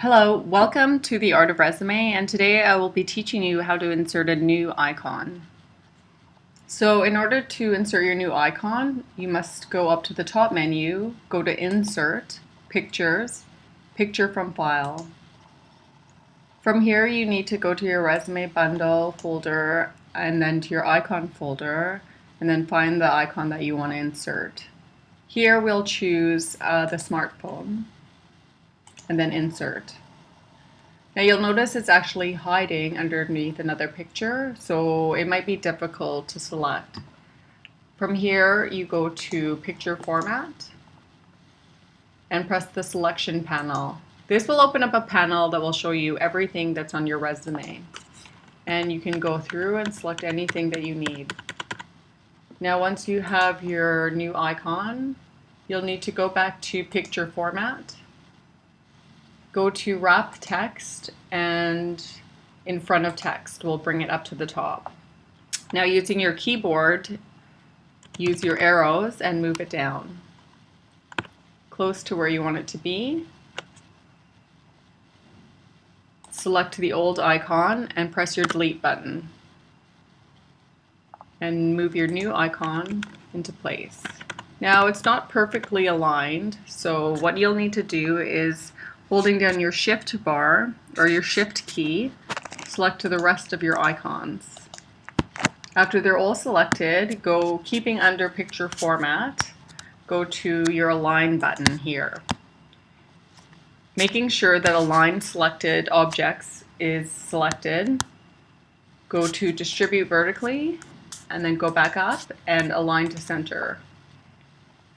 Hello, welcome to the Art of Resume, and today I will be teaching you how to insert a new icon. So in order to insert your new icon, you must go up to the top menu, go to Insert, Pictures, Picture from File. From here you need to go to your resume bundle folder and then to your icon folder and then find the icon that you want to insert. Here we'll choose the smartphone and then Insert. Now you'll notice it's actually hiding underneath another picture, so it might be difficult to select. From here, you go to Picture Format and press the Selection panel. This will open up a panel that will show you everything that's on your resume. And you can go through and select anything that you need. Now once you have your new icon, you'll need to go back to Picture Format, go to Wrap Text, and in front of text, we'll bring it up to the top. Now using your keyboard, use your arrows and move it down close to where you want it to be. Select the old icon and press your delete button and move your new icon into place. Now it's not perfectly aligned, so what you'll need to do is holding down your shift bar or your shift key, select to the rest of your icons. After they're all selected, keeping under picture format, go to your align button here. Making sure that align selected objects is selected, go to distribute vertically and then go back up and align to center.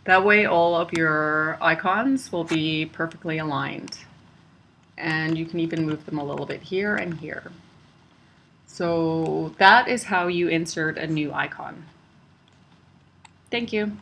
That way all of your icons will be perfectly aligned. And you can even move them a little bit here and here. So that is how you insert a new icon. Thank you.